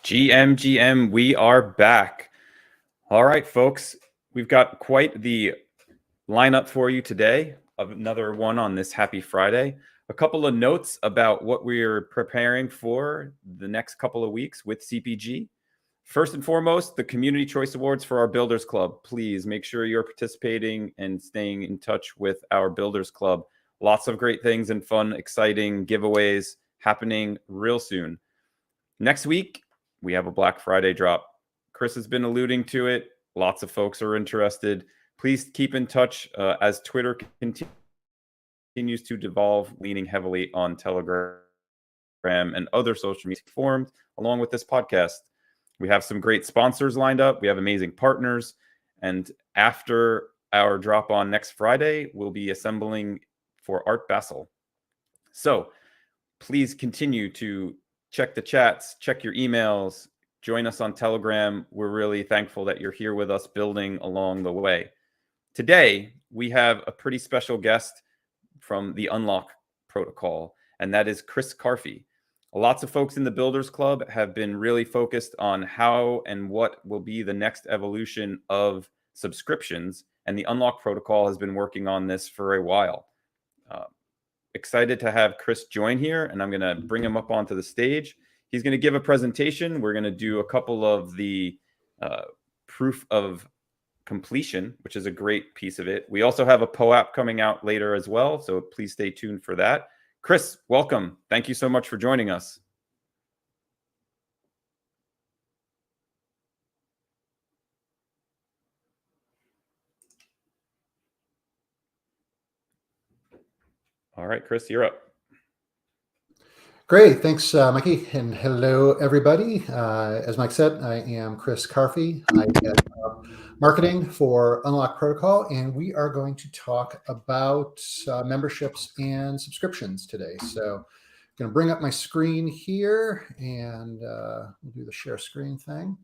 GM, we are back. All right, folks, we've got quite the lineup for you today. Another one on this happy Friday. A couple of notes about what we're preparing for the next couple of weeks with CPG. First and foremost, the Community Choice Awards for our Builders Club. Please make sure you're participating and staying in touch with our Builders Club. Lots of great things and fun, exciting giveaways happening real soon. Next week, we have a Black Friday drop. Chris has been alluding to it. Lots of folks are interested. Please keep in touch as Twitter continues to devolve, leaning heavily on Telegram and other social media forums, along with this podcast. We have some great sponsors lined up. We have amazing partners. And after our drop on next Friday, we'll be assembling for Art Basel. So please continue to check the chats, check your emails, join us on Telegram. We're really thankful that you're here with us building along the way. Today, we have a pretty special guest from the Unlock protocol, and that is Chris Carfi. Lots of folks in the Builders Club have been really focused on how and what will be the next evolution of subscriptions, and the Unlock protocol has been working on this for a while. Excited to have Chris join here, and I'm going to bring him up onto the stage. He's going to give a presentation. We're going to do a couple of the proof of completion, which is a great piece of it. We also have a POAP coming out later as well, so please stay tuned for that. Chris, welcome. Thank you so much for joining us. All right, Chris, you're up. Great. Thanks, Mikey. And hello, everybody. As Mike said, I am Chris Carfi. I head marketing for Unlock Protocol, and we are going to talk about memberships and subscriptions today. So I'm going to bring up my screen here, and we'll do the share screen thing.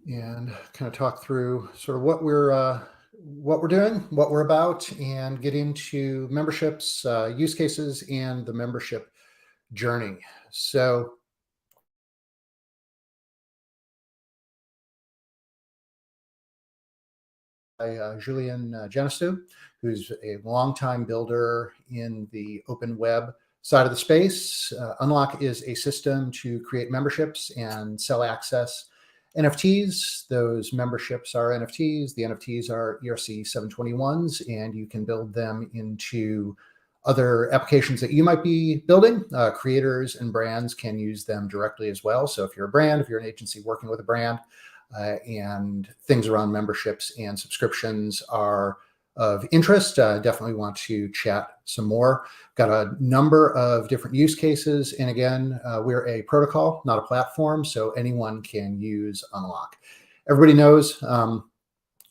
And kind of talk through sort of what we're doing, what we're about, and get into memberships, use cases, and the membership journey. So Julien Genestou, who's a longtime builder in the open web side of the space. Unlock is a system to create memberships and sell access NFTs. Those memberships are NFTs. The NFTs are ERC 721s, and you can build them into other applications that you might be building. Creators and brands can use them directly as well. So if you're a brand, if you're an agency working with a brand, and things around memberships and subscriptions are of interest, definitely want to chat some more. Got a number of different use cases. And again, we're a protocol, not a platform, so anyone can use Unlock. Everybody knows, a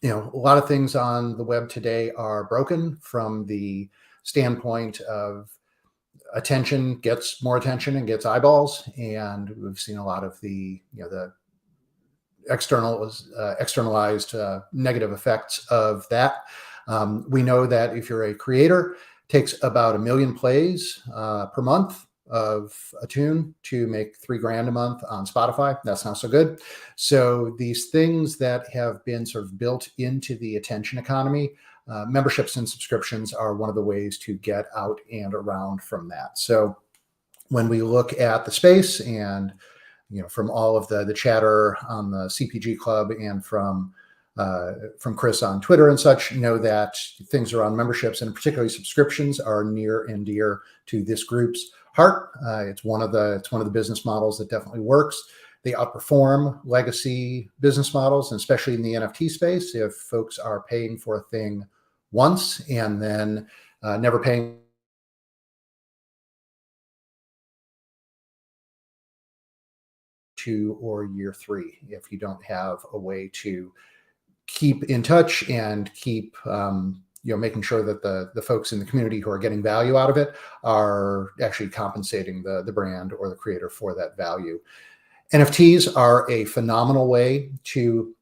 lot of things on the web today are broken from the standpoint of attention gets more attention and gets eyeballs. And we've seen a lot of the externalized negative effects of that. We know that if you're a creator, it takes about 1 million plays per month of a tune to make $3,000 a month on Spotify. That's not so good. So these things that have been sort of built into the attention economy, memberships and subscriptions are one of the ways to get out and around from that. So when we look at the space and from all of the chatter on the CPG Club and from Chris on Twitter and such, that things around memberships and particularly subscriptions are near and dear to this group's heart. It's one of the business models that definitely works. They outperform legacy business models, and especially in the NFT space, if folks are paying for a thing once and then never paying or year 3, if you don't have a way to keep in touch and keep making sure that the folks in the community who are getting value out of it are actually compensating the brand or the creator for that value. NFTs are a phenomenal way to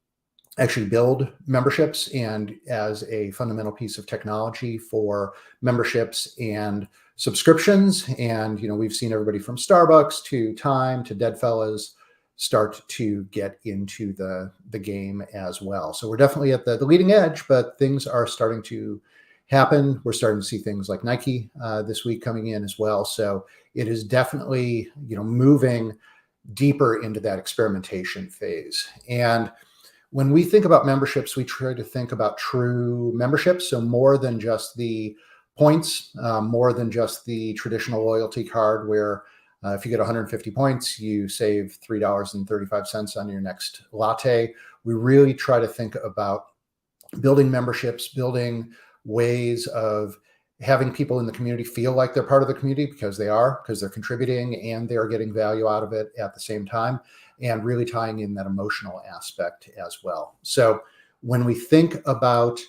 actually build memberships, and as a fundamental piece of technology for memberships and subscriptions. And, we've seen everybody from Starbucks to Time to Deadfellas start to get into the game as well. So we're definitely at the leading edge, but things are starting to happen. We're starting to see things like Nike this week coming in as well. So it is definitely, moving deeper into that experimentation phase. And when we think about memberships, we try to think about true memberships. So more than just the points, more than just the traditional loyalty card where if you get 150 points, you save $3.35 on your next latte. We really try to think about building memberships, building ways of having people in the community feel like they're part of the community because they're contributing and they're getting value out of it at the same time, and really tying in that emotional aspect as well. So when we think about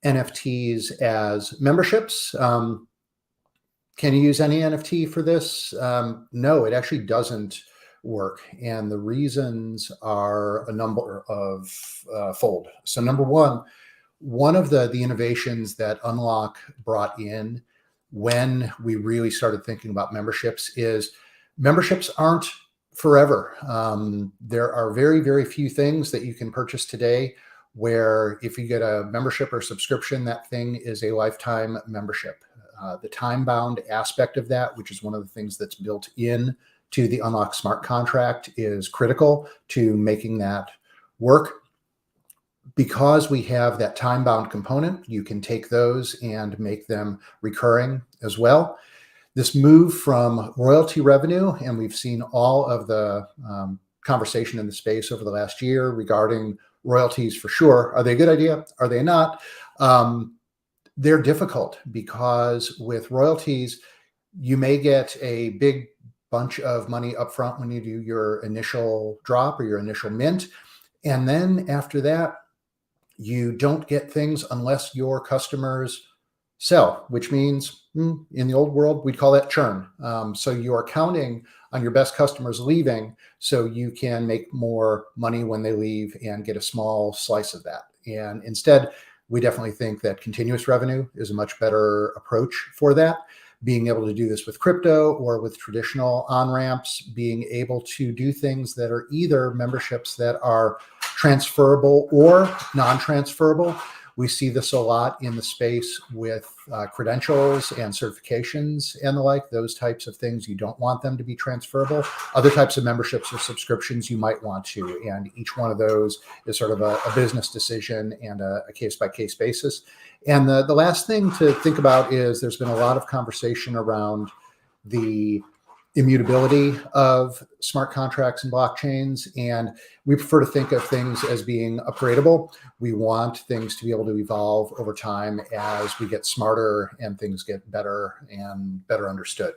NFTs as memberships, can you use any NFT for this? No, it actually doesn't work. And the reasons are a number of fold. So number one of the innovations that Unlock brought in when we really started thinking about memberships is memberships aren't forever. There are very, very few things that you can purchase today where if you get a membership or subscription, that thing is a lifetime membership. The time-bound aspect of that, which is one of the things that's built in to the Unlock smart contract, is critical to making that work. Because we have that time-bound component, you can take those and make them recurring as well. This move from royalty revenue, and we've seen all of the conversation in the space over the last year regarding royalties for sure. Are they a good idea? Are they not? They're difficult because with royalties, you may get a big bunch of money upfront when you do your initial drop or your initial mint. And then after that, you don't get things unless your customers sell, which means in the old world, we'd call that churn. So you are counting on your best customers leaving so you can make more money when they leave and get a small slice of that. And instead, we definitely think that continuous revenue is a much better approach for that. Being able to do this with crypto or with traditional on-ramps, being able to do things that are either memberships that are transferable or non-transferable. We see this a lot in the space with credentials and certifications and the like. Those types of things, you don't want them to be transferable. Other types of memberships or subscriptions you might want to. And each one of those is sort of a business decision and a case-by-case basis. And the last thing to think about is there's been a lot of conversation around the immutability of smart contracts and blockchains. And we prefer to think of things as being upgradable. We want things to be able to evolve over time as we get smarter and things get better and better understood.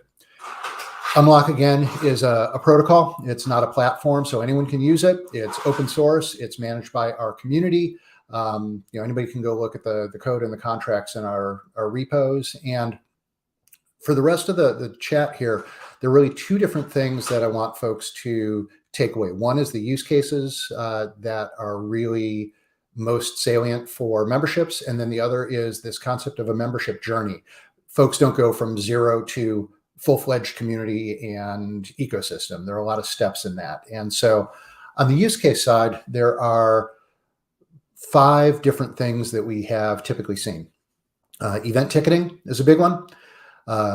Unlock, again, is a protocol. It's not a platform, so anyone can use it. It's open source. It's managed by our community. Anybody can go look at the code and the contracts in our repos. And for the rest of the chat here, there are really two different things that I want folks to take away. One is the use cases that are really most salient for memberships. And then the other is this concept of a membership journey. Folks don't go from zero to full-fledged community and ecosystem. There are a lot of steps in that. And so on the use case side, there are 5 different things that we have typically seen. Event ticketing is a big one.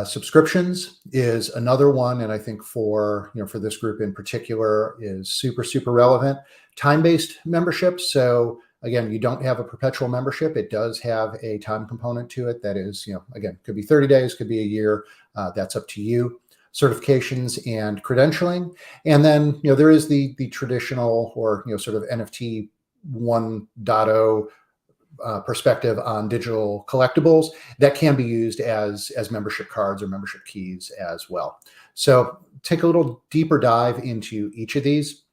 Subscriptions is another one, and I think for this group in particular is super, super relevant. Time-based memberships. So again, you don't have a perpetual membership. It does have a time component to it. That is, again, could be 30 days, could be a year. That's up to you. Certifications and credentialing, and then there is the traditional or sort of NFT 1.0 perspective on digital collectibles that can be used as membership cards or membership keys as well. So take a little deeper dive into each of these.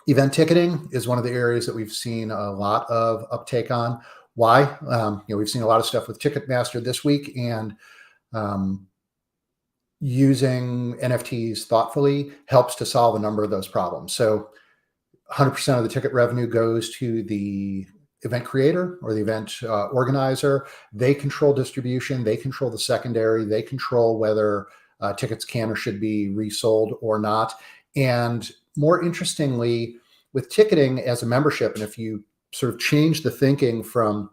Event ticketing is one of the areas that we've seen a lot of uptake on. Why? We've seen a lot of stuff with Ticketmaster this week, and using NFTs thoughtfully helps to solve a number of those problems. So 100% of the ticket revenue goes to the event creator or the event organizer. They control distribution, they control the secondary, they control whether tickets can or should be resold or not. And more interestingly, with ticketing as a membership, and if you sort of change the thinking from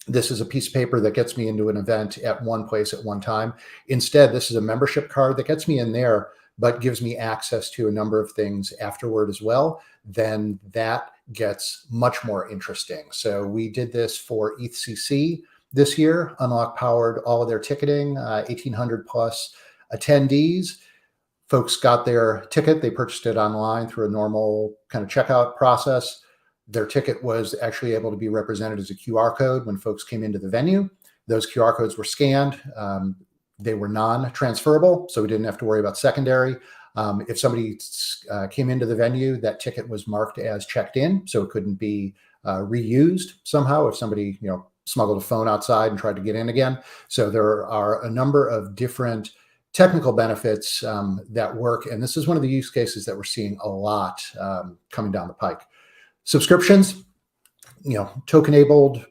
this is a piece of paper that gets me into an event at one place at one time, instead, this is a membership card that gets me in there, but gives me access to a number of things afterward as well, then that gets much more interesting. So we did this for ETHCC this year. Unlock powered all of their ticketing, 1,800 plus attendees. Folks got their ticket. They purchased it online through a normal kind of checkout process. Their ticket was actually able to be represented as a QR code when folks came into the venue. Those QR codes were scanned. They were non-transferable, so we didn't have to worry about secondary. If somebody came into the venue, that ticket was marked as checked in, so it couldn't be reused somehow if somebody smuggled a phone outside and tried to get in again. So there are a number of different technical benefits that work, and this is one of the use cases that we're seeing a lot coming down the pike. Subscriptions, token-enabled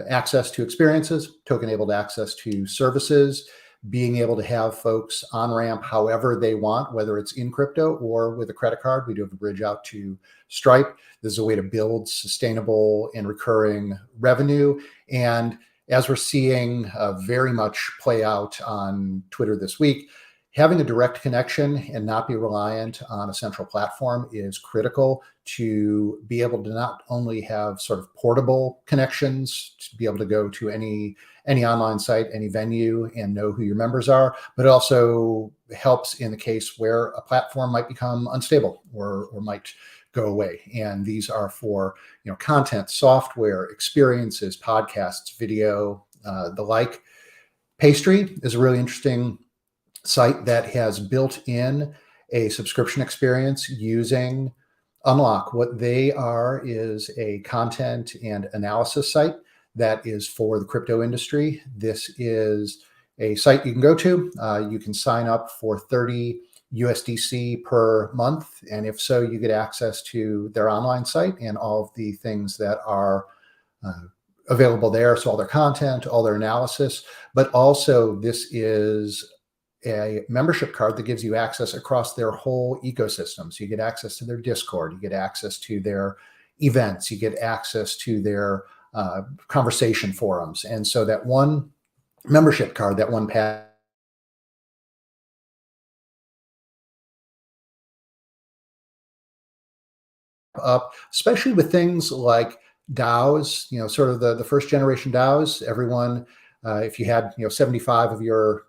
access to experiences, token-enabled access to services, being able to have folks on-ramp however they want, whether it's in crypto or with a credit card. We do have a bridge out to Stripe. This is a way to build sustainable and recurring revenue. And as we're seeing very much play out on Twitter this week, having a direct connection and not be reliant on a central platform is critical to be able to not only have sort of portable connections, to be able to go to any online site, any venue, and know who your members are, but it also helps in the case where a platform might become unstable or might go away. And these are for content, software, experiences, podcasts, video, the like. Pastry is a really interesting site that has built in a subscription experience using Unlock. What they are is a content and analysis site that is for the crypto industry. This is a site you can go to. You can sign up for 30 USDC per month. And if so, you get access to their online site and all of the things that are available there. So all their content, all their analysis, but also this is a membership card that gives you access across their whole ecosystem. So you get access to their Discord, you get access to their events, you get access to their conversation forums. And so that one membership card, that one pass up, especially with things like DAOs, sort of the first generation DAOs. Everyone, if you had 75 of your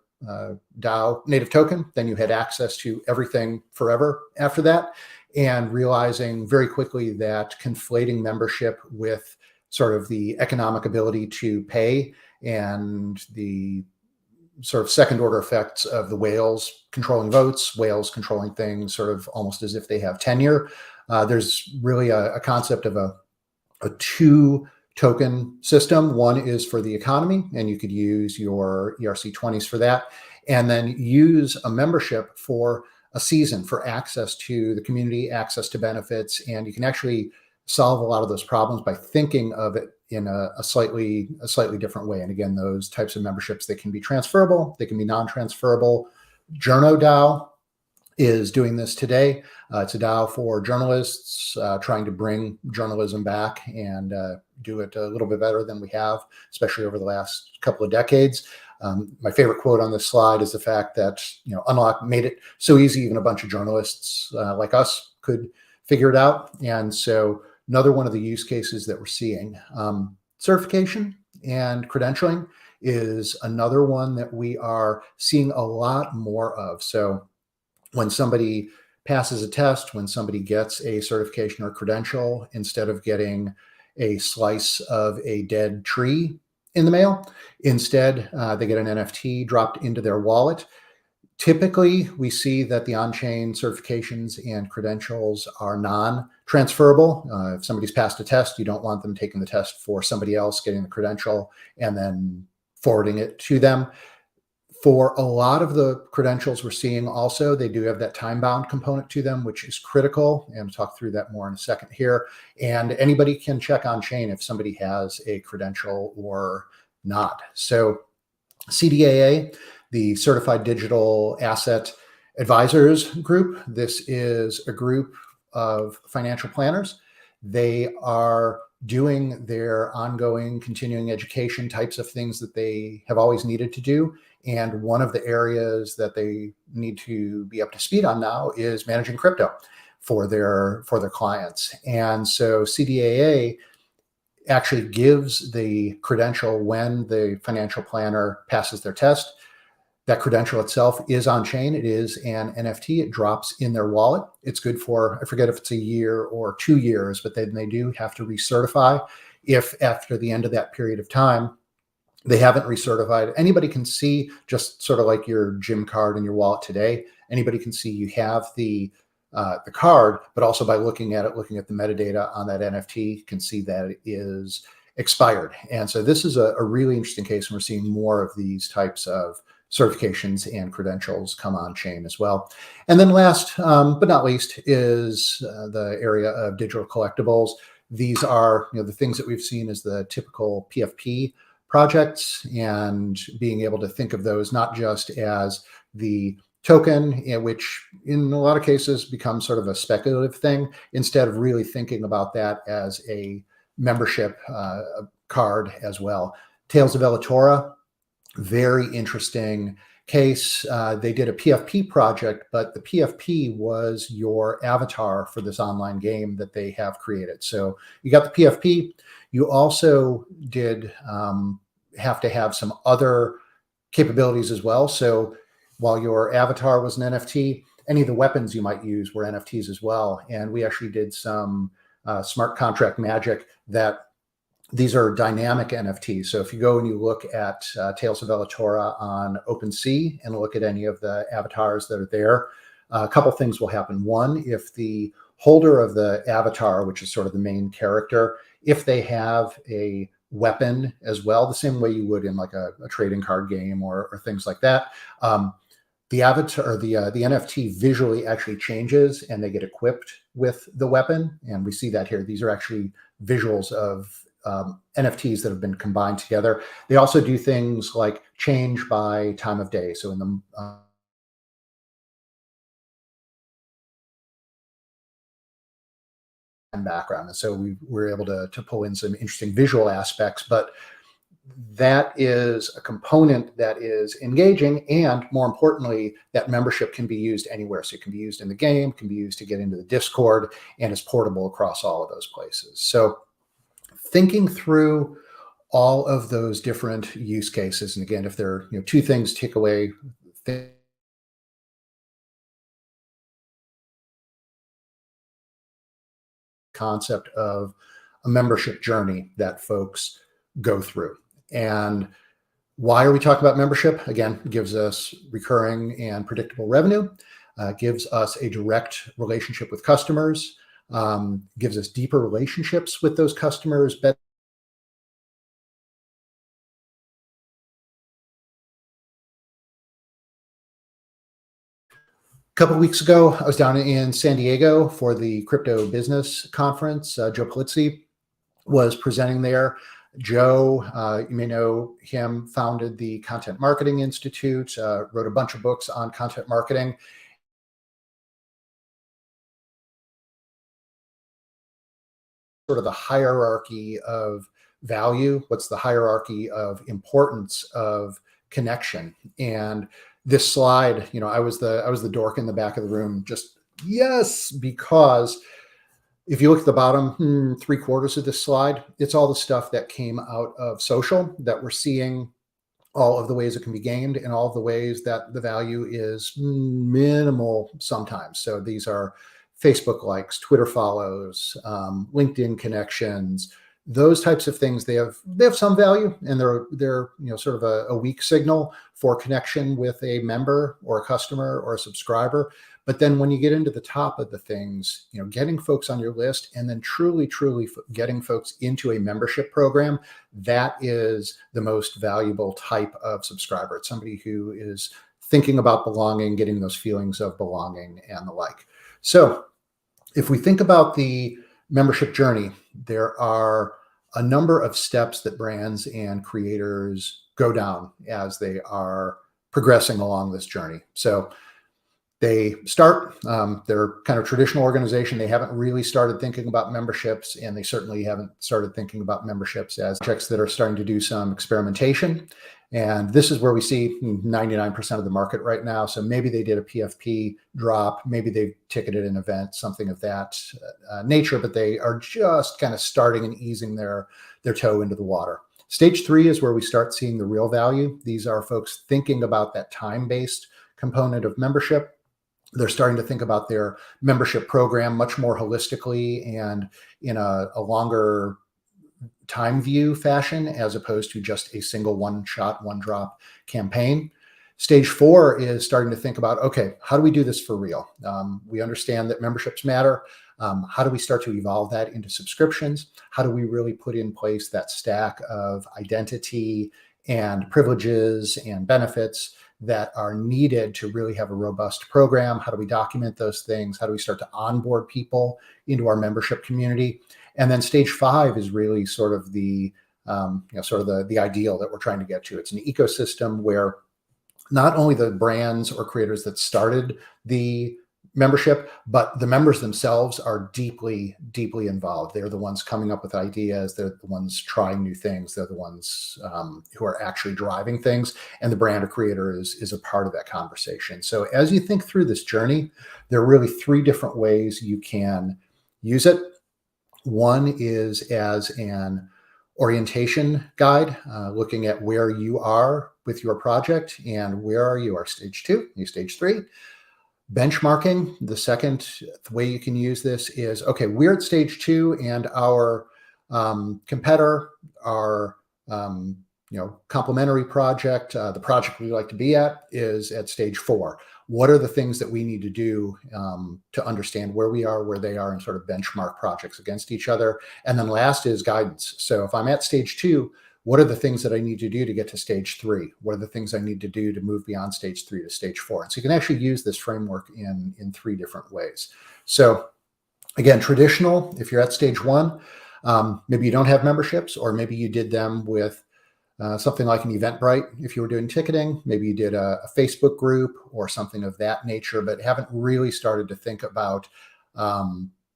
DAO native token, then you had access to everything forever after that. And realizing very quickly that conflating membership with sort of the economic ability to pay and the sort of second order effects of the whales controlling votes, whales controlling things sort of almost as if they have tenure. There's really a concept of a two token system. One is for the economy, and you could use your ERC20s for that, and then use a membership for a season for access to the community, access to benefits, and you can actually solve a lot of those problems by thinking of it in a slightly different way. And again, those types of memberships, they can be transferable, they can be non-transferable. Journo DAO is doing this today. It's a DAO for journalists trying to bring journalism back and do it a little bit better than we have, especially over the last couple of decades. My favorite quote on this slide is the fact that Unlock made it so easy, even a bunch of journalists like us could figure it out. And so another one of the use cases that we're seeing, certification and credentialing is another one that we are seeing a lot more of. So when somebody passes a test, when somebody gets a certification or credential, instead of getting a slice of a dead tree in the mail, instead they get an NFT dropped into their wallet. Typically, we see that the on-chain certifications and credentials are non-transferable. If somebody's passed a test, you don't want them taking the test for somebody else, getting the credential, and then forwarding it to them. For a lot of the credentials we're seeing also, they do have that time-bound component to them, which is critical. And I'll talk through that more in a second here. And anybody can check on chain if somebody has a credential or not. So CDAA, the Certified Digital Asset Advisors Group, this is a group of financial planners. They are doing their ongoing continuing education types of things that they have always needed to do. And one of the areas that they need to be up to speed on now is managing crypto for their clients. And so CDAA actually gives the credential when the financial planner passes their test. That credential itself is on chain. It is an NFT. It drops in their wallet. It's good for, I forget if it's a year or 2 years, but then they do have to recertify if after the end of that period of time, they haven't recertified. Anybody can see, just sort of like your gym card in your wallet today, anybody can see you have the card, but also by looking at it, looking at the metadata on that NFT, can see that it is expired. And so this is a really interesting case, and we're seeing more of these types of certifications and credentials come on chain as well. And then last but not least is the area of digital collectibles. These are the things that we've seen as the typical PFP projects, and being able to think of those not just as the token, which in a lot of cases becomes sort of a speculative thing, instead of really thinking about that as a membership card as well. Tales of Elatora, very interesting case. They did a PFP project, but the PFP was your avatar for this online game that they have created. So you got the PFP. You also did have to have some other capabilities as well. So while your avatar was an NFT, any of the weapons you might use were NFTs as well. And we actually did some smart contract magic that these are dynamic NFTs. So if you go and you look at Tales of Elatora on OpenSea and look at any of the avatars that are there, a couple things will happen. One, if the holder of the avatar, which is sort of the main character, if they have a weapon as well, the same way you would in like a trading card game or things like that, the avatar or the NFT visually actually changes and they get equipped with the weapon. And we see that here. These are actually visuals of NFTs that have been combined together. They also do things like change by time of day. So in the background. And so we were able to pull in some interesting visual aspects, but that is a component that is engaging. And more importantly, that membership can be used anywhere. So it can be used in the game, can be used to get into the Discord, and is portable across all of those places. So thinking through all of those different use cases. And again, if there are two things to take away, concept of a membership journey that folks go through. And why are we talking about membership? Again, it gives us recurring and predictable revenue, gives us a direct relationship with customers, gives us deeper relationships with those customers, better couple of weeks ago, I was down in San Diego for the crypto business conference. Joe Polizzi was presenting there. Joe, you may know him, founded the Content Marketing Institute, wrote a bunch of books on content marketing. Sort of the hierarchy of value. What's the hierarchy of importance of connection? And this slide, I was the dork in the back of the room, just yes, because if you look at the bottom 3/4 of this slide, it's all the stuff that came out of social that we're seeing, all of the ways it can be gained and all of the ways that the value is minimal sometimes. So these are Facebook likes, Twitter follows, LinkedIn connections, those types of things. They have some value, and they're sort of a weak signal for connection with a member or a customer or a subscriber. But then when you get into the top of the things, getting folks on your list and then truly getting folks into a membership program, that is the most valuable type of subscriber. It's somebody who is thinking about belonging, getting those feelings of belonging and the like. So if we think about the membership journey, there are a number of steps that brands and creators go down as they are progressing along this journey. So they start, they're kind of traditional organization. They haven't really started thinking about memberships, and they certainly haven't started thinking about memberships as projects that are starting to do some experimentation. And this is where we see 99% of the market right now. So maybe they did a PFP drop, maybe they ticketed an event, something of that nature, but they are just kind of starting and easing their toe into the water. Stage 3 is where we start seeing the real value. These are folks thinking about that time-based component of membership. They're starting to think about their membership program much more holistically and in a longer time view fashion, as opposed to just a single one-shot, one-drop campaign. Stage 4 is starting to think about, okay, how do we do this for real? We understand that memberships matter. How do we start to evolve that into subscriptions? How do we really put in place that stack of identity and privileges and benefits that are needed to really have a robust program? How do we document those things? How do we start to onboard people into our membership community? And then stage 5 is really sort of the ideal that we're trying to get to. It's an ecosystem where not only the brands or creators that started the membership, but the members themselves are deeply, deeply involved. They're the ones coming up with ideas. They're the ones trying new things. They're the ones who are actually driving things. And the brand or creator is a part of that conversation. So as you think through this journey, there are really 3 different ways you can use it. One is as an orientation guide, looking at where you are with your project and where are you. Are stage 2, you stage 3. Benchmarking, the second way you can use this is, okay, we're at stage 2 and our competitor, our complementary project, the project we like to be at, is at stage 4. What are the things that we need to do to understand where we are, where they are, and sort of benchmark projects against each other? And then last is guidance. So if I'm at stage 2, what are the things that I need to do to get to stage 3? What are the things I need to do to move beyond stage 3 to stage 4? And so you can actually use this framework in 3 different ways. So again, traditional, if you're at stage 1, maybe you don't have memberships, or maybe you did them with something like an Eventbrite. If you were doing ticketing, maybe you did a Facebook group or something of that nature, but haven't really started to think about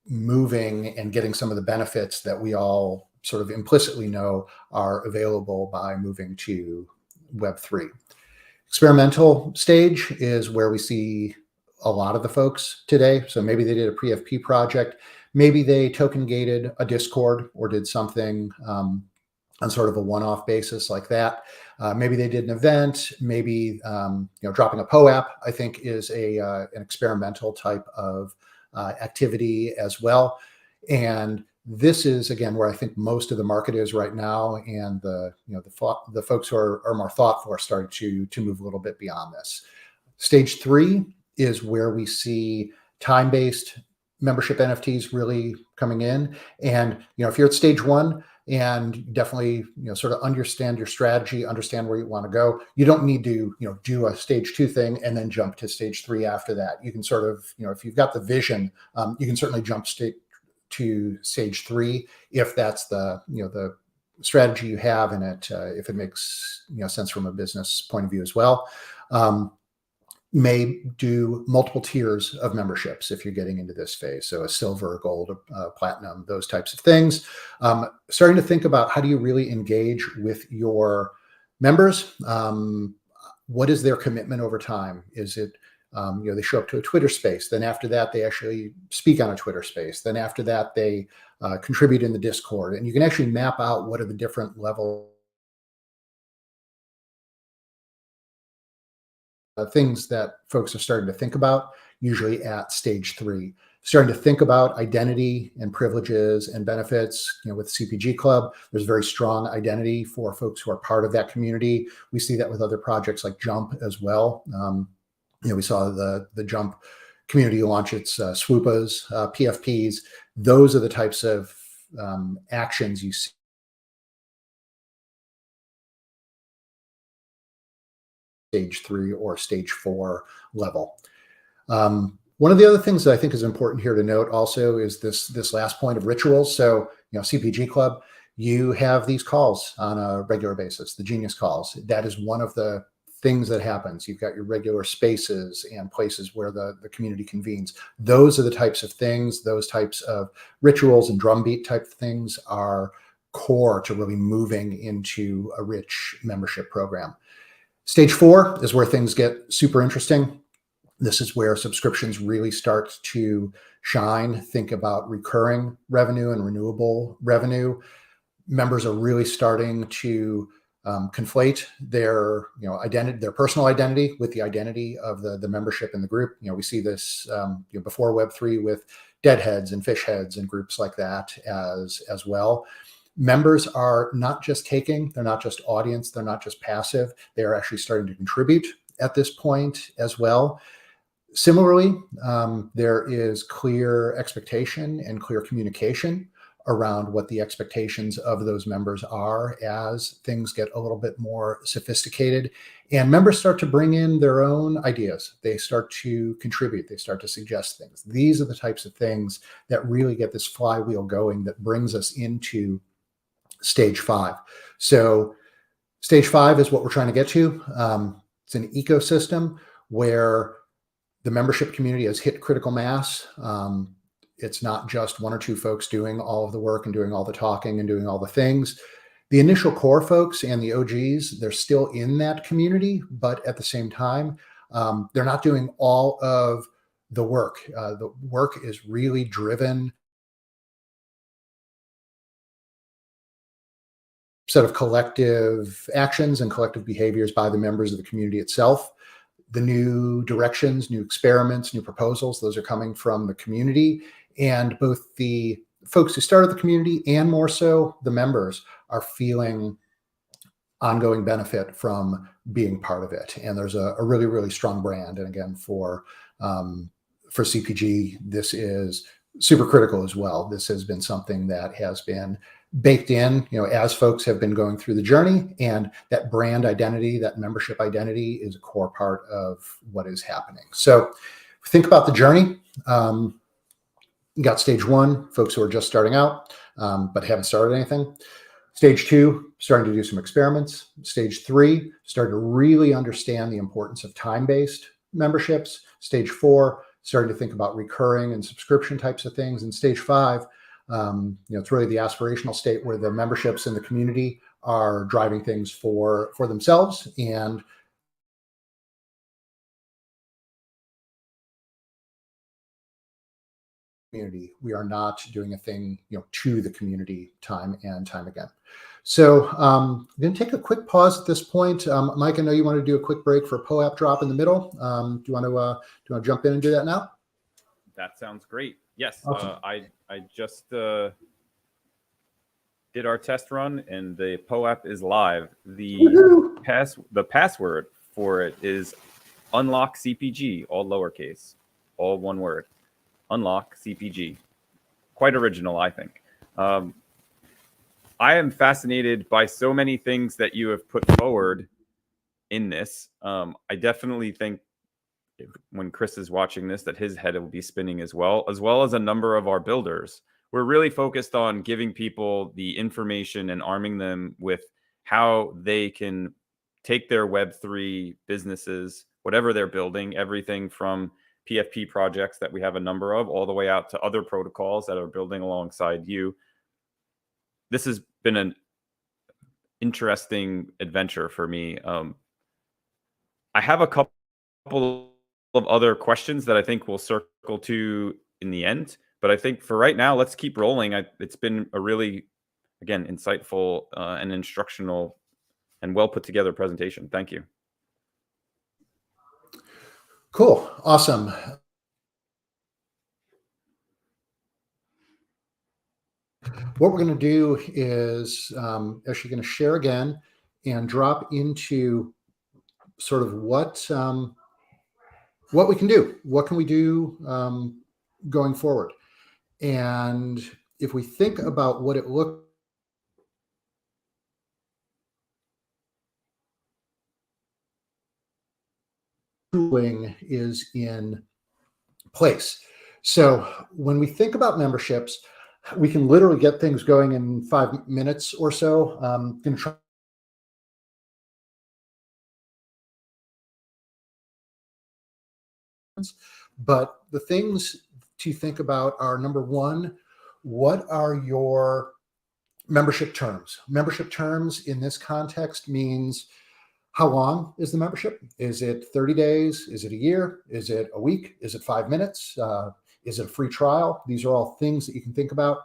moving and getting some of the benefits that we all sort of implicitly know are available by moving to Web3. Experimental stage is where we see a lot of the folks today. So maybe they did a PFP project, maybe they token gated a Discord or did something on sort of a one-off basis like that. Maybe they did an event, maybe dropping a POAP, I think, is an experimental type of activity as well. And this is, again, where I think most of the market is right now, and the folks who are more thoughtful are starting to move a little bit beyond this. Stage 3 is where we see time-based membership NFTs really coming in. And if you're at stage 1 and definitely sort of understand your strategy, understand where you want to go, you don't need to do a stage 2 thing and then jump to stage 3 after that. You can sort of if you've got the vision, you can certainly jump to stage 3 if that's the the strategy you have in it, if it makes sense from a business point of view as well. May do multiple tiers of memberships if you're getting into this phase. So a silver, gold, platinum, those types of things. Starting to think about, how do you really engage with your members? What is their commitment over time? Is it they show up to a Twitter space, then after that they actually speak on a Twitter space, then after that they contribute in the Discord, and you can actually map out what are the different levels things that folks are starting to think about, usually at stage 3. Starting to think about identity and privileges and benefits. With CPG Club, there's very strong identity for folks who are part of that community. We see that with other projects like Jump as well. We saw the Jump community launch its swoopas, PFPs. Those are the types of actions you see stage 3 or stage 4 level. One of the other things that I think is important here to note also is this last point of rituals. So, CPG Club, you have these calls on a regular basis, the Genius calls. That is one of the things that happens. You've got your regular spaces and places where the community convenes. Those are the types of things, those types of rituals and drumbeat type things are core to really moving into a rich membership program. Stage 4 is where things get super interesting. This is where subscriptions really start to shine. Think about recurring revenue and renewable revenue. Members are really starting to conflate their identity, their personal identity, with the identity of the membership in the group. We see this before Web3 with deadheads and fish heads and groups like that as well. Members are not just taking, they're not just audience, they're not just passive, they are actually starting to contribute at this point as well. Similarly, there is clear expectation and clear communication around what the expectations of those members are as things get a little bit more sophisticated, and members start to bring in their own ideas. They start to contribute, they start to suggest things. These are the types of things that really get this flywheel going that brings us into stage 5. So stage 5 is what we're trying to get to. It's an ecosystem where the membership community has hit critical mass. It's not just one or two folks doing all of the work and doing all the talking and doing all the things. The initial core folks and the OGs, they're still in that community, but at the same time, they're not doing all of the work. The work is really driven set of collective actions and collective behaviors by the members of the community itself. The new directions, new experiments, new proposals, those are coming from the community. And both the folks who started the community and more so the members are feeling ongoing benefit from being part of it. And there's a really, really strong brand. And again, for CPG, this is super critical as well. This has been something that has been baked in, as folks have been going through the journey, and that brand identity, that membership identity is a core part of what is happening. So think about the journey. You got stage 1, folks who are just starting out, but haven't started anything. Stage 2, starting to do some experiments. Stage 3, starting to really understand the importance of time-based memberships. Stage 4, starting to think about recurring and subscription types of things. And stage 5, it's really the aspirational state where the memberships in the community are driving things for themselves, and community. We are not doing a thing, to the community time and time again. So I'm going to take a quick pause at this point. Mike, I know you want to do a quick break for a POAP drop in the middle. Do you want to jump in and do that now? That sounds great. Yes, Awesome. I just did our test run, and the POAP is live. The password for it is unlock CPG, all lowercase, all one word. Unlock CPG. Quite original, I think. I am fascinated by so many things that you have put forward in this. I definitely think when Chris is watching this, that his head will be spinning as well as a number of our builders. We're really focused on giving people the information and arming them with how they can take their Web3 businesses, whatever they're building, everything from PFP projects that we have a number of, all the way out to other protocols that are building alongside you. This has been an interesting adventure for me. I have a couple of other questions that I think we'll circle to in the end, but I think for right now, let's keep rolling. It's been a really, again, insightful and instructional and well put together presentation. Thank you. Cool. Awesome. What we're going to do is actually going to share again and drop into sort of what what we can do. What can we do going forward? And if we think about what it looks tooling is in place. So when we think about memberships, we can literally get things going in 5 minutes or so. Going to try. But the things to think about are, number one, what are your membership terms? Membership terms in this context means, how long is the membership? Is it 30 days? Is it a year? Is it a week? Is it 5 minutes? Is it a free trial? These are all things that you can think about.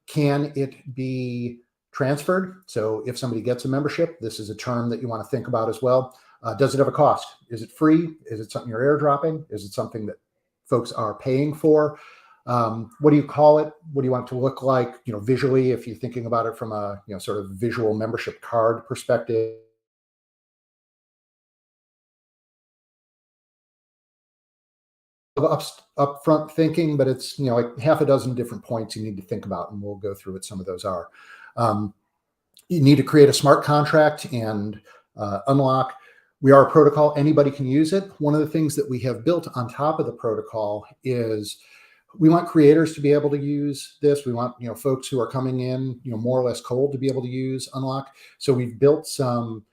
Can it be transferred? So if somebody gets a membership, this is a term that you want to think about as well. Does it have a cost? Is it free? Is it something you're airdropping? Is it something that folks are paying for? What do you call it? What do you want it to look like? Visually, if you're thinking about it from a sort of visual membership card perspective. Upfront thinking, but it's like half a dozen different points you need to think about, and we'll go through what some of those are. You need to create a smart contract and unlock. We are a protocol. Anybody can use it. One of the things that we have built on top of the protocol is we want creators to be able to use this. We want folks who are coming in more or less cold to be able to use unlock. So we've built some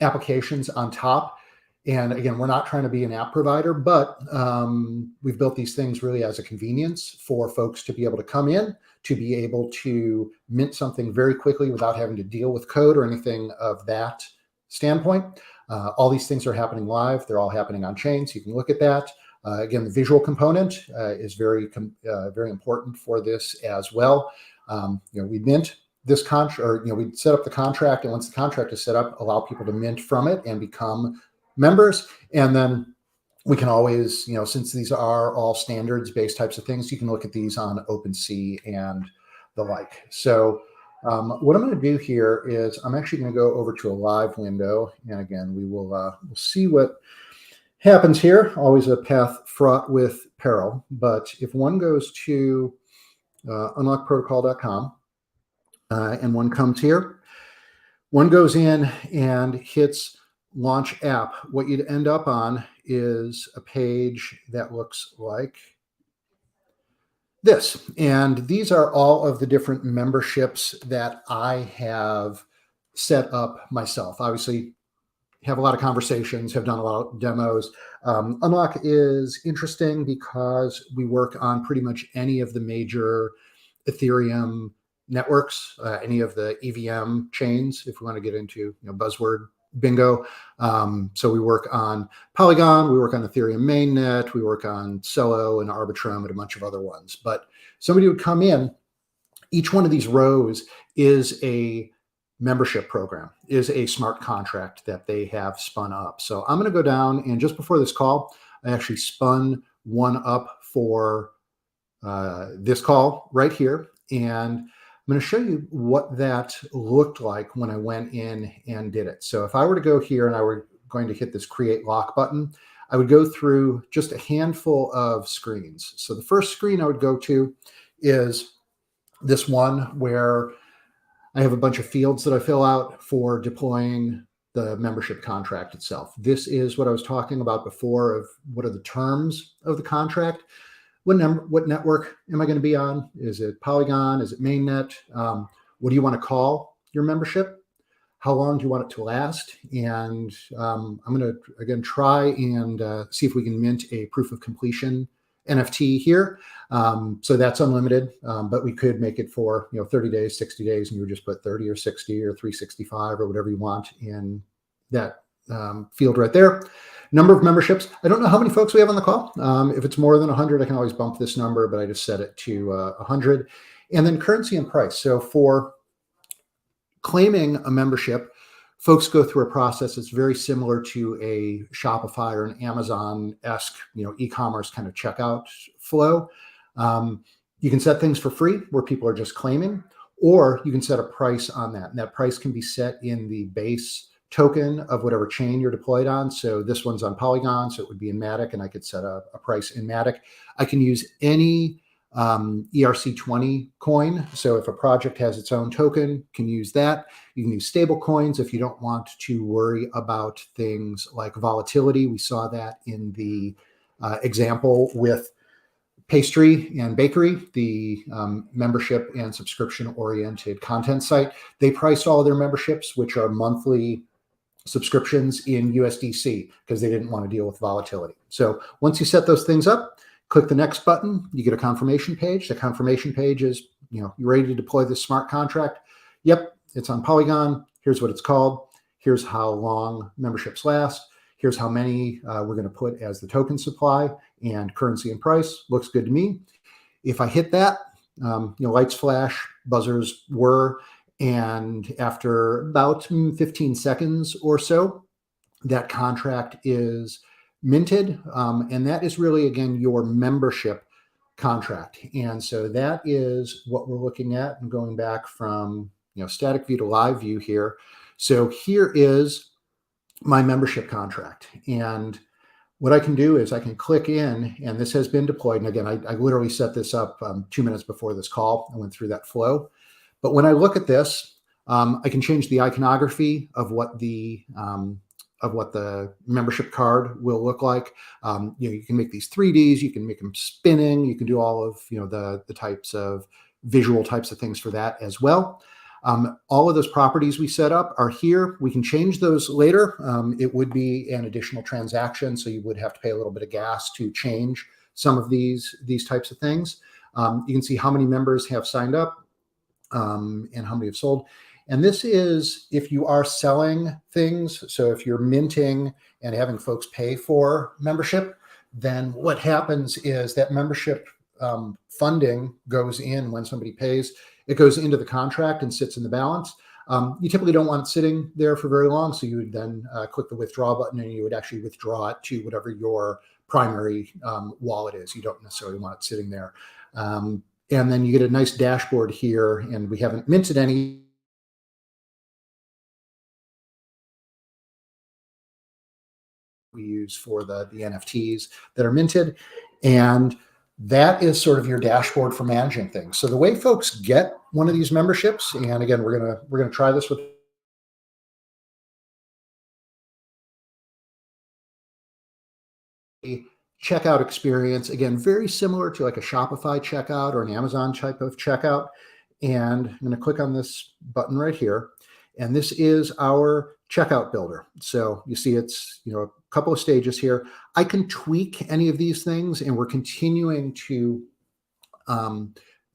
applications on top. And again, we're not trying to be an app provider, but we've built these things really as a convenience for folks to be able to come in, to be able to mint something very quickly without having to deal with code or anything of that standpoint. All these things are happening live. They're all happening on chain, so you can look at that. Again, the visual component is very important for this as well. We mint this contract, or we set up the contract, and once the contract is set up, allow people to mint from it and become members. And then we can always, since these are all standards-based types of things, you can look at these on OpenSea and the like. So what I'm going to do here is I'm actually going to go over to a live window. And again, we'll see what happens here. Always a path fraught with peril. But if one goes to unlockprotocol.com and one comes here, one goes in and hits launch app, what you'd end up on is a page that looks like this. And these are all of the different memberships that I have set up myself. Obviously, have a lot of conversations, have done a lot of demos. Unlock is interesting because we work on pretty much any of the major Ethereum networks, any of the EVM chains, if we want to get into buzzword bingo. So we work on Polygon, we work on Ethereum mainnet, we work on Celo and Arbitrum and a bunch of other ones. But somebody would come in, each one of these rows is a membership program, is a smart contract that they have spun up. So I'm going to go down, and just before this call, I actually spun one up for this call right here. And I'm going to show you what that looked like when I went in and did it. So if I were to go here and I were going to hit this create lock button, I would go through just a handful of screens. So the first screen I would go to is this one where I have a bunch of fields that I fill out for deploying the membership contract itself. This is what I was talking about before of what are the terms of the contract. What network am I going to be on? Is it Polygon? Is it mainnet? What do you want to call your membership? How long do you want it to last? And I'm going to, again, try and see if we can mint a proof of completion NFT here. So that's unlimited, but we could make it for 30 days, 60 days, and you would just put 30 or 60 or 365 or whatever you want in that field right there. Number of memberships. I don't know how many folks we have on the call. If it's more than 100, I can always bump this number, but I just set it to 100. And then currency and price. So for claiming a membership, folks go through a process that's very similar to a Shopify or an Amazon-esque, e-commerce kind of checkout flow. You can set things for free where people are just claiming, or you can set a price on that. And that price can be set in the base token of whatever chain you're deployed on. So this one's on Polygon, so it would be in Matic, and I could set a price in Matic. I can use any ERC20 coin. So if a project has its own token, can use that. You can use stable coins if you don't want to worry about things like volatility. We saw that in the example with Pastry and Bakery, the membership and subscription oriented content site. They priced all of their memberships, which are monthly subscriptions, in USDC because they didn't want to deal with volatility. So once you set those things up, click the next button, you get a confirmation page. The confirmation page is, you're ready to deploy this smart contract. Yep, it's on Polygon. Here's what it's called. Here's how long memberships last. Here's how many we're going to put as the token supply, and currency and price. Looks good to me. If I hit that, lights flash, buzzers whir, and after about 15 seconds or so, that contract is minted. And that is really, again, your membership contract. And so that is what we're looking at, and going back from static view to live view here. So here is my membership contract. And what I can do is I can click in, and this has been deployed. And again, I literally set this up 2 minutes before this call. I went through that flow. But when I look at this, I can change the iconography of what the membership card will look like. You can make these 3Ds, you can make them spinning, you can do all of the types of visual types of things for that as well. All of those properties we set up are here. We can change those later. It would be an additional transaction, so you would have to pay a little bit of gas to change some of these types of things. You can see how many members have signed up and how many have sold. And this is if you are selling things. So if you're minting and having folks pay for membership, then what happens is that membership funding goes in when somebody pays. It goes into the contract and sits in the balance. You typically don't want it sitting there for very long, so you would then click the withdraw button, and you would actually withdraw it to whatever your primary wallet is. You don't necessarily want it sitting there. And then you get a nice dashboard here, and we haven't minted any. We use for the NFTs that are minted, and that is sort of your dashboard for managing things. So the way folks get one of these memberships, and again, we're gonna try this with a checkout experience. Again, very similar to like a Shopify checkout or an Amazon type of checkout. And I'm going to click on this button right here, and this is our checkout builder. So you see it's a couple of stages here. I can tweak any of these things, and we're continuing to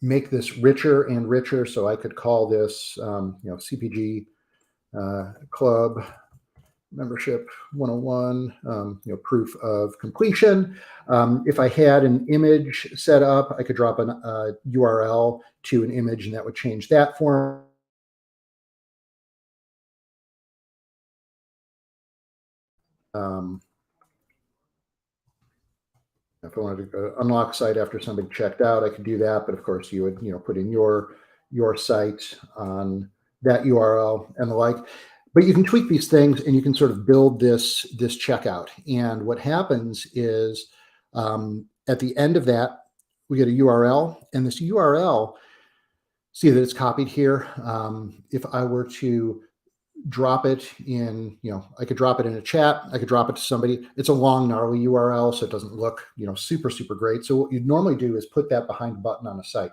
make this richer and richer. So I could call this CPG Club Membership 101, proof of completion. If I had an image set up, I could drop an URL to an image, and that would change that form. If I wanted to unlock site after somebody checked out, I could do that. But of course, you would put in your site on that URL and the like. But you can tweak these things, and you can sort of build this checkout. And what happens is at the end of that, we get a URL, and this URL, see that it's copied here. If I were to drop it in, I could drop it in a chat. I could drop it to somebody. It's a long, gnarly URL, so it doesn't look, super, super great. So what you'd normally do is put that behind a button on a site.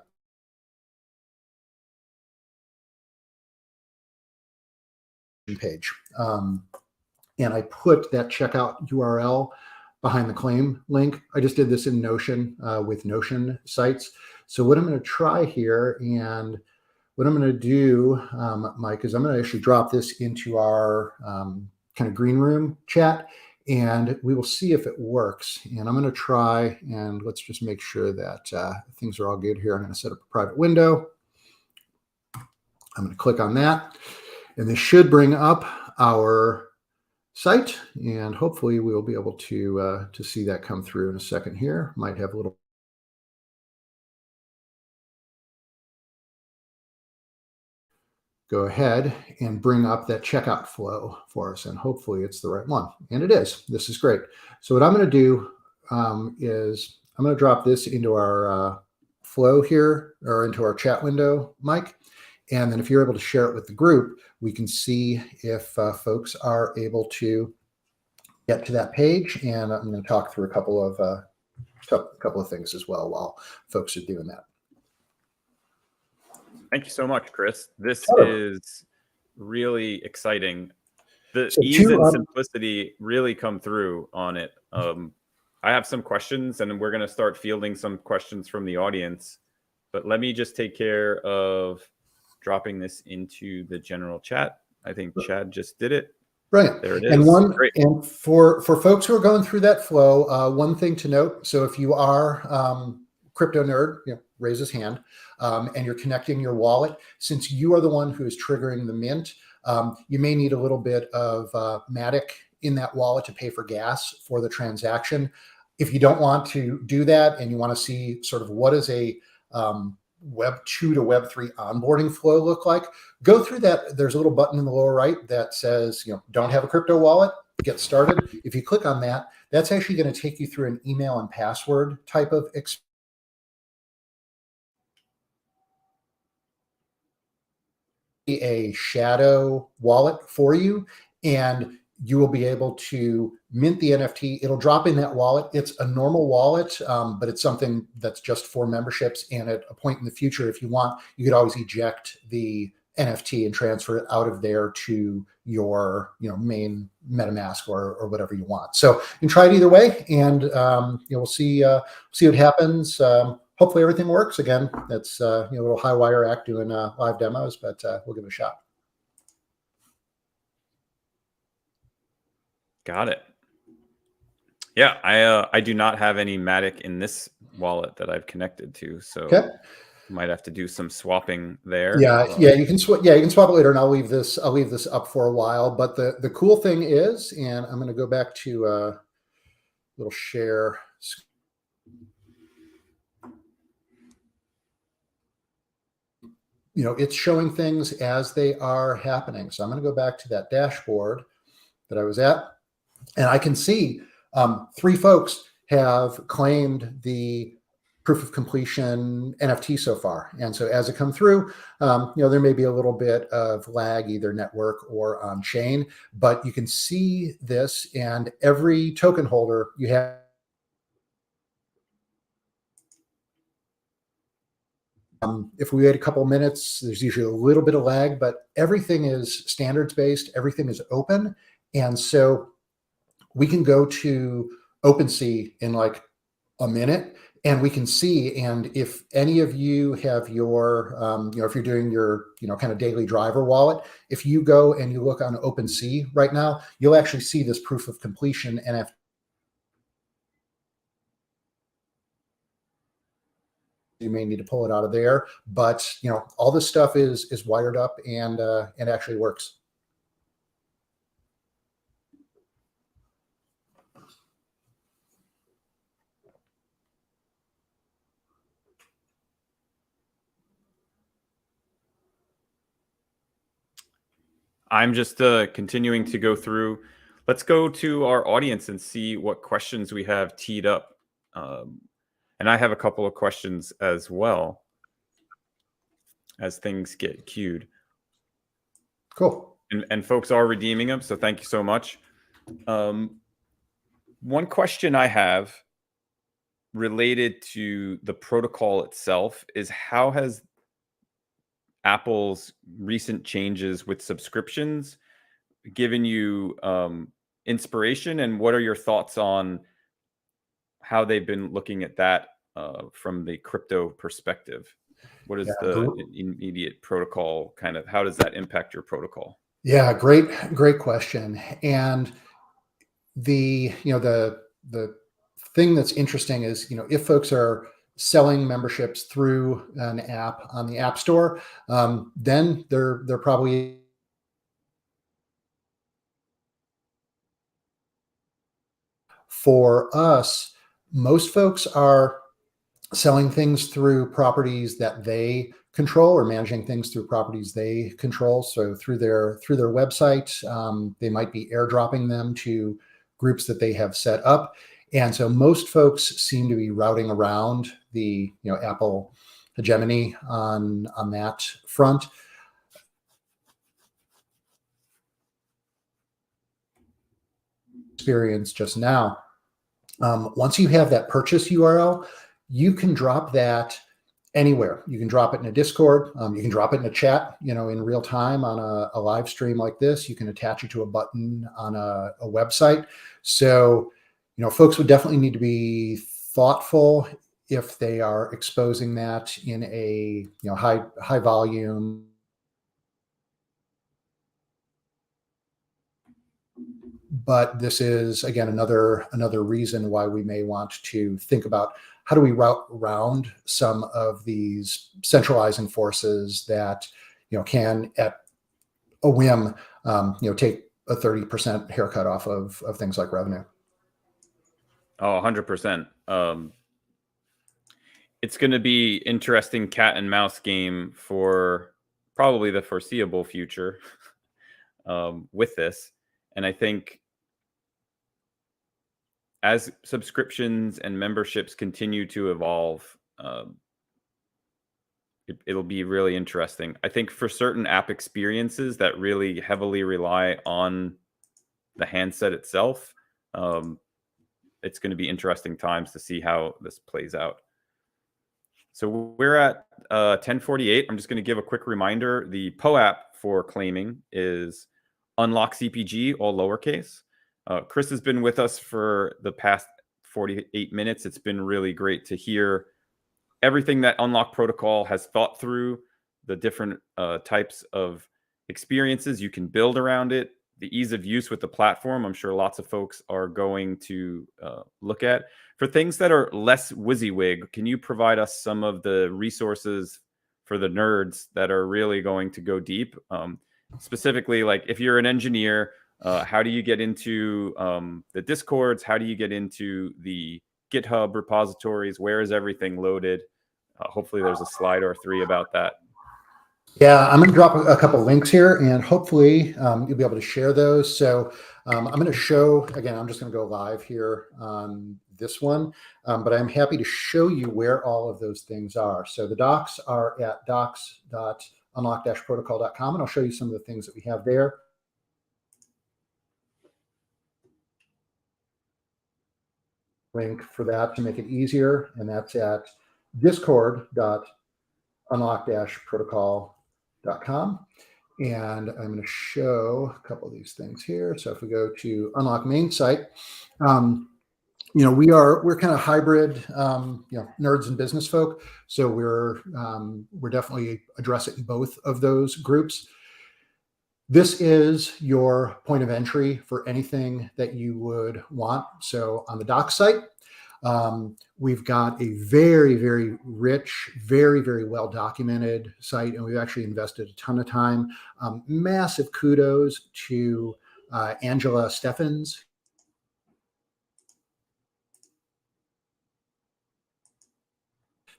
Page. And I put that checkout URL behind the claim link. I just did this in Notion with Notion sites. So what I'm going to try here, and what I'm going to do, Mike, is I'm going to actually drop this into our kind of green room chat, and we will see if it works. And I'm going to try, and let's just make sure that things are all good here. I'm going to set up a private window. I'm going to click on that, and this should bring up our site, and hopefully we'll be able to see that come through in a second here. Might have a little. go ahead and bring up that checkout flow for us. And hopefully it's the right one. And it is. This is great. So what I'm going to do is I'm going to drop this into our flow here, or into our chat window, Mike. And then if you're able to share it with the group, we can see if folks are able to get to that page. And I'm going to talk through a couple of things as well while folks are doing that. Thank you so much, Chris. This Sure. is really exciting. The So ease and simplicity really come through on it. I have some questions, and we're going to start fielding some questions from the audience. But let me just take care of dropping this into the general chat. I think Chad just did it. Brilliant. There it is. And for folks who are going through that flow, one thing to note: so if you are crypto nerd, raise his hand, and you're connecting your wallet, since you are the one who is triggering the mint, you may need a little bit of Matic in that wallet to pay for gas for the transaction. If you don't want to do that and you want to see sort of what is a Web 2 to Web 3 onboarding flow look like, go through that. There's a little button in the lower right that says, don't have a crypto wallet, get started. If you click on that, that's actually going to take you through an email and password type of experience. A shadow wallet for you, and you will be able to mint the NFT. It'll drop in that wallet. It's a normal wallet, but it's something that's just for memberships. And at a point in the future, if you want, you could always eject the NFT and transfer it out of there to your main MetaMask or whatever you want. So you can try it either way, and we'll see what happens. Hopefully everything works. Again, that's a little high wire act doing live demos, but we'll give it a shot. Got it. Yeah, I do not have any Matic in this wallet that I've connected to, so might have to do some swapping there. Yeah, you can swap it later, and I'll leave this up for a while. But the cool thing is, and I'm going to go back to a little share. It's showing things as they are happening. So I'm going to go back to that dashboard that I was at, and I can see 3 folks have claimed the proof of completion NFT so far. And so as it comes through, there may be a little bit of lag, either network or on chain, but you can see this, and every token holder you have. If we wait a couple of minutes, there's usually a little bit of lag, but everything is standards-based, everything is open. And so we can go to OpenSea in like a minute, and we can see, and if any of you have your, if you're doing your, kind of daily driver wallet, if you go and you look on OpenSea right now, you'll actually see this proof of completion NFT. You may need to pull it out of there, but all this stuff is wired up and actually works. I'm just continuing to go through. Let's go to our audience and see what questions we have teed up. And I have a couple of questions as well as things get queued. Cool. And folks are redeeming them, so thank you so much. One question I have related to the protocol itself is, how has Apple's recent changes with subscriptions given you inspiration, and what are your thoughts on how they've been looking at that from the crypto perspective? What is the immediate protocol kind of, how does that impact your protocol? Yeah, great question. And the thing that's interesting is, if folks are selling memberships through an app on the App Store, then they're probably for us. Most folks are selling things through properties that they control, or managing things through properties they control. So through their website, they might be airdropping them to groups that they have set up. And so most folks seem to be routing around the Apple hegemony on that front. Experience just now. Once you have that purchase URL, you can drop that anywhere. You can drop it in a Discord. You can drop it in a chat, in real time on a live stream like this. You can attach it to a button on a website. So, folks would definitely need to be thoughtful if they are exposing that in a high volume. But this is, again, another reason why we may want to think about how do we route around some of these centralizing forces that can at a whim take a 30% haircut off of things like revenue. Oh, 100%. It's going to be interesting cat and mouse game for probably the foreseeable future with this. And I think as subscriptions and memberships continue to evolve, it'll be really interesting. I think for certain app experiences that really heavily rely on the handset itself, it's going to be interesting times to see how this plays out. So we're at 10:48. I'm just going to give a quick reminder. The POAP for claiming is Unlock CPG, all lowercase. Chris has been with us for the past 48 minutes. It's been really great to hear everything that Unlock Protocol has thought through, the different types of experiences you can build around it, the ease of use with the platform. I'm sure lots of folks are going to look at. For things that are less WYSIWYG, can you provide us some of the resources for the nerds that are really going to go deep? Specifically, like if you're an engineer, how do you get into the Discords? How do you get into the GitHub repositories? Where is everything loaded? Hopefully there's a slide or three about that. Yeah, I'm going to drop a couple links here, and hopefully you'll be able to share those. So I'm going to show, again, I'm just going to go live here on this one, but I'm happy to show you where all of those things are. So the docs are at docs.unlock-protocol.com, and I'll show you some of the things that we have there. Link for that to make it easier, and that's at discord.unlock-protocol.com. And I'm going to show a couple of these things here. So if we go to Unlock main site, we're kind of hybrid, nerds and business folk. So we're definitely addressing both of those groups. This is your point of entry for anything that you would want. So on the docs site, we've got a very, very rich, very, very well documented site, and we've actually invested a ton of time. Massive kudos to Angela Steffens.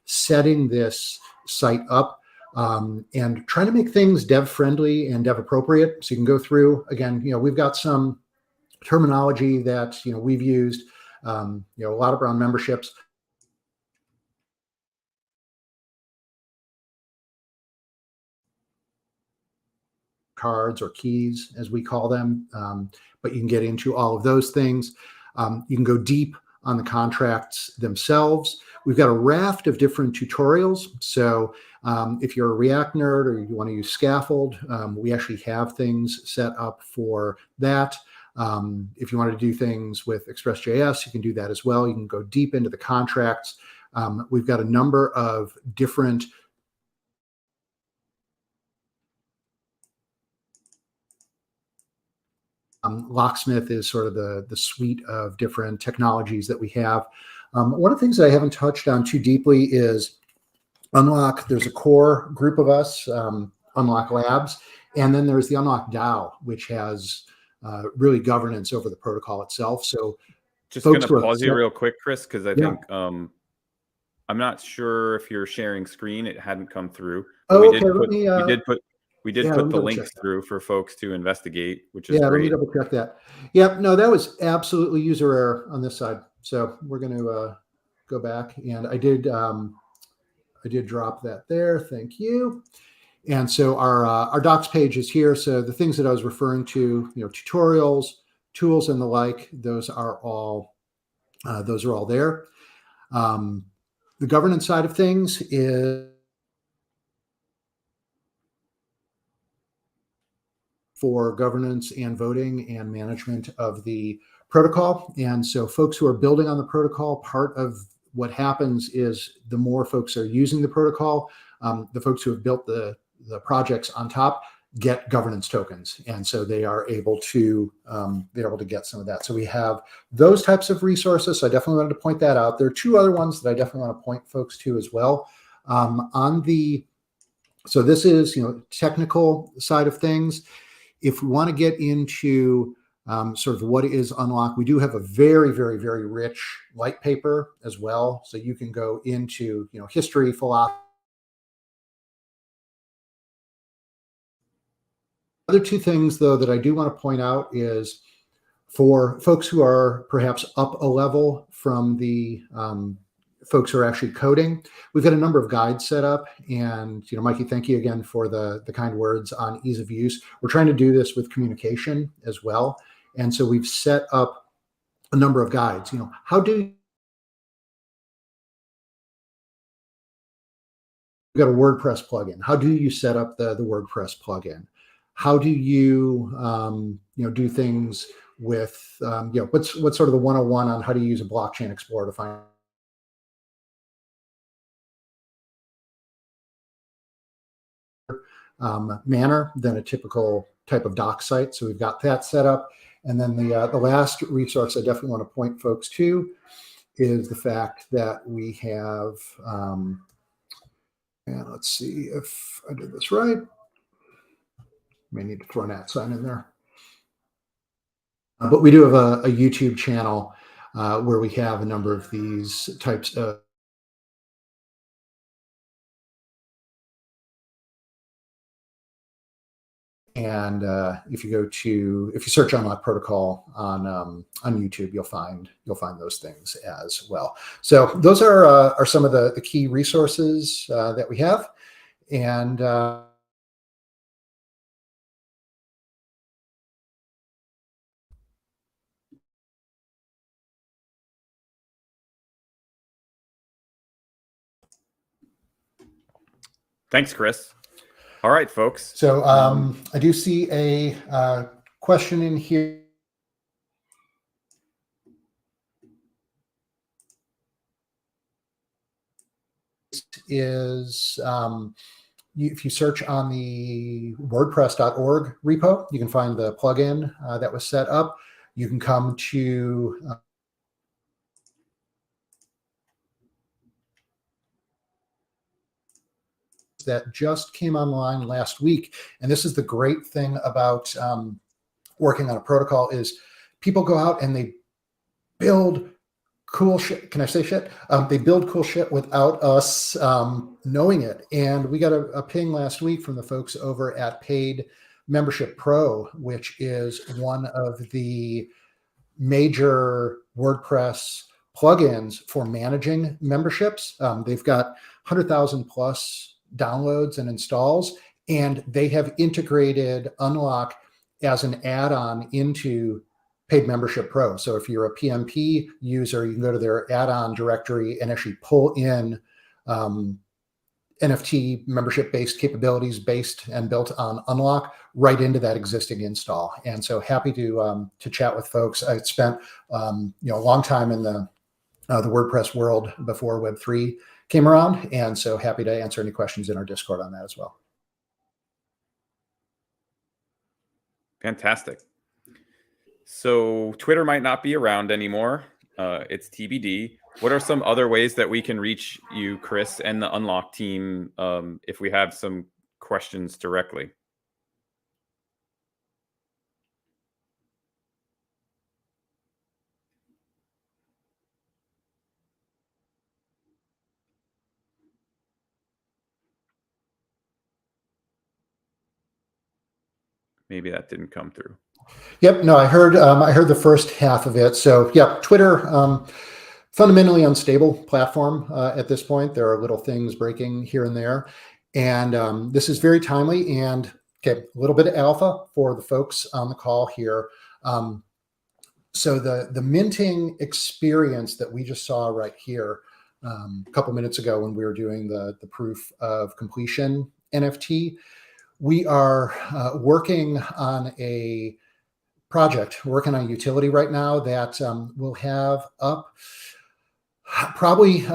Setting this site up and trying to make things dev friendly and dev appropriate. So you can go through, again, we've got some terminology that, we've used, a lot around memberships. Cards or keys, as we call them, but you can get into all of those things. You can go deep on the contracts themselves. We've got a raft of different tutorials. So if you're a React nerd or you want to use Scaffold, we actually have things set up for that. If you want to do things with Express.js, you can do that as well. You can go deep into the contracts. We've got a number of different Locksmith is sort of the suite of different technologies that we have. One of the things that I haven't touched on too deeply is Unlock. There's a core group of us, Unlock Labs, and then there's the Unlock DAO, which has really governance over the protocol itself. So just going to pause you real quick, Chris, because I think I'm not sure if you're sharing screen. It hadn't come through. But Oh, okay. Let me. we did Yeah, let put me the double check links that. through for folks to investigate, which is Yeah, let me great. double check that. Yep. No, that was absolutely user error on this side. So we're going to go back, and I did drop that there. Thank you. And so our docs page is here. So the things that I was referring to, tutorials, tools, and the like, those are all there. The governance side of things is for governance and voting and management of the protocol. And so folks who are building on the protocol, part of what happens is the more folks are using the protocol, the folks who have built the projects on top get governance tokens, and so they are able to get some of that. So we have those types of resources. So I definitely wanted to point that out. There are two other ones that I definitely want to point folks to as well. So this is technical side of things. If we want to get into sort of what is Unlock, we do have a very, very, very rich white paper as well. So you can go into history, philosophy. Other two things, though, that I do want to point out is for folks who are perhaps up a level from the folks who are actually coding, we've got a number of guides set up. And, Mikey, thank you again for the kind words on ease of use. We're trying to do this with communication as well. And so we've set up a number of guides. How do you got a WordPress plugin? How do you set up the WordPress plugin? How do you do things with what's sort of the 101 on how to use a blockchain explorer to find manner than a typical type of doc site. So we've got that set up. And then the last resource I definitely want to point folks to is the fact that we have, and let's see if I did this right. May need to throw an @ in there. But we do have a YouTube channel where we have a number of these types of and if you search Unlock Protocol on YouTube, you'll find those things as well. So those are some of the key resources that we have, and Thanks, Chris. All right, folks. So I do see a question in here. Is if you search on the WordPress.org repo, you can find the plugin that was set up. You can come to that just came online last week. And this is the great thing about working on a protocol is people go out and they build cool shit. Can I say shit? They build cool shit without us knowing it. And we got a ping last week from the folks over at Paid Membership Pro, which is one of the major WordPress plugins for managing memberships. They've got 100,000 plus downloads and installs, and they have integrated Unlock as an add-on into Paid Membership Pro. So if you're a PMP user, you can go to their add-on directory and actually pull in NFT membership-based capabilities based and built on Unlock right into that existing install. And so happy to chat with folks. I spent a long time in the WordPress world before Web3 came around, and so happy to answer any questions in our Discord on that as well. Fantastic. So Twitter might not be around anymore. It's TBD. What are some other ways that we can reach you, Chris, and the Unlock team if we have some questions directly? maybe that didn't come through. Yep. No, I heard the first half of it. So yeah, Twitter, fundamentally unstable platform at this point. There are little things breaking here and there, and this is very timely. And okay, a little bit of alpha for the folks on the call here. So the minting experience that we just saw right here a couple minutes ago when we were doing the proof of completion NFT, we are working on a project, working on a utility right now that will have up probably,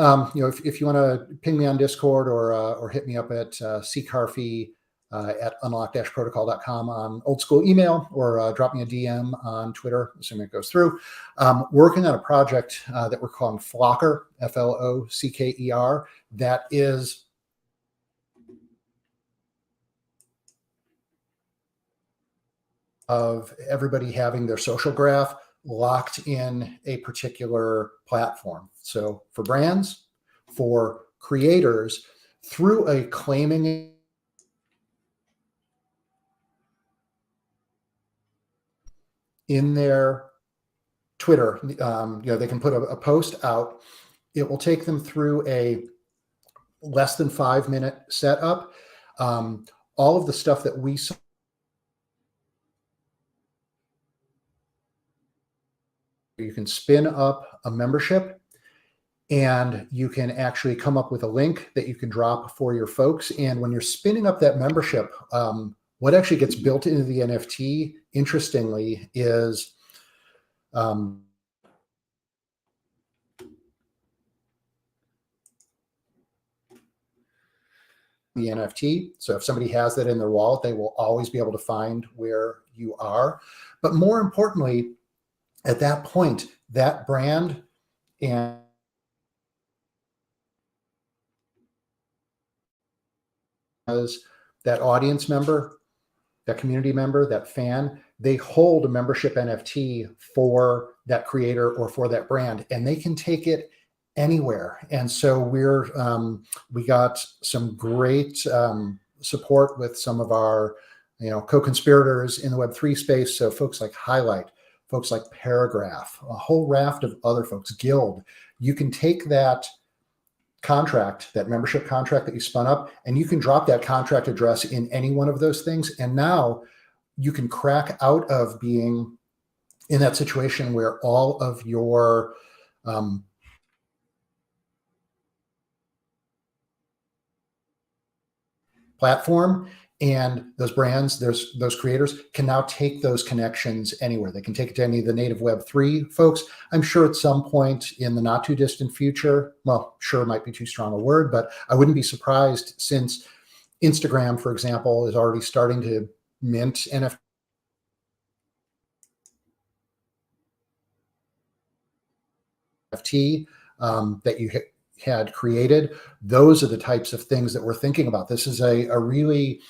if you want to ping me on Discord or hit me up at Carfi at unlock-protocol.com on old school email, or drop me a DM on Twitter, assuming it goes through. Working on a project that we're calling Flocker, Flocker, that is of everybody having their social graph locked in a particular platform. So for brands, for creators, through a claiming in their Twitter, they can put a post out. It will take them through a less than 5-minute setup. All of the stuff that we saw, you can spin up a membership, and you can actually come up with a link that you can drop for your folks. And when you're spinning up that membership, what actually gets built into the NFT, interestingly, is the NFT. So if somebody has that in their wallet, they will always be able to find where you are. But more importantly, at that point, that brand and as that audience member, that community member, that fan, they hold a membership NFT for that creator or for that brand, and they can take it anywhere. And so we got some great support with some of our co-conspirators in the Web3 space. So folks like Highlight, folks like Paragraph, a whole raft of other folks, Guild. You can take that contract, that membership contract that you spun up, and you can drop that contract address in any one of those things. And now you can crack out of being in that situation where all of your platform and those brands, those creators can now take those connections anywhere. They can take it to any of the native Web3 folks. I'm sure at some point in the not too distant future, well, sure might be too strong a word, but I wouldn't be surprised, since Instagram, for example, is already starting to mint NFT that you had created. Those are the types of things that we're thinking about. This is a really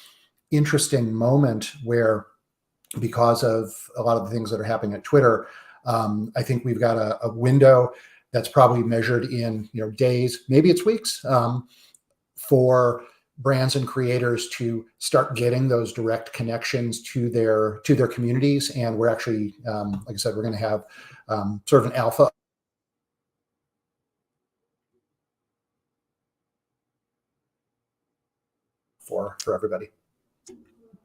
interesting moment where, because of a lot of the things that are happening at Twitter, I think we've got a window that's probably measured in days, maybe it's weeks, for brands and creators to start getting those direct connections to their communities. And we're actually, like I said, we're going to have sort of an alpha for everybody.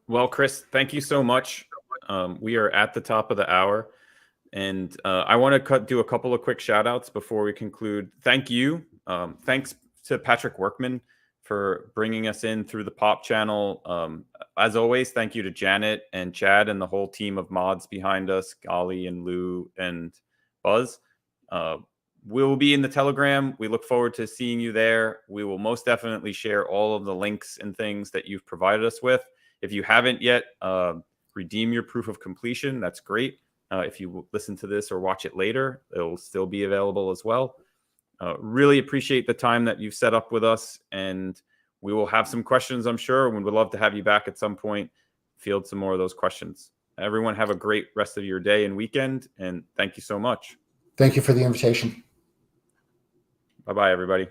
Well, Chris, thank you so much. We are at the top of the hour, and I want to do a couple of quick shout outs before we conclude. Thank you. Thanks to Patrick Workman for bringing us in through the Pop channel. As always, thank you to Janet and Chad and the whole team of mods behind us, Golly and Lou and Buzz. We'll be in the Telegram. We look forward to seeing you there. We will most definitely share all of the links and things that you've provided us with. If you haven't yet, redeem your proof of completion. That's great. If you listen to this or watch it later, it'll still be available as well. Really appreciate the time that you've set up with us, and we will have some questions, I'm sure, and we'd love to have you back at some point, field some more of those questions. Everyone have a great rest of your day and weekend, and thank you so much. Thank you for the invitation. Bye-bye, everybody.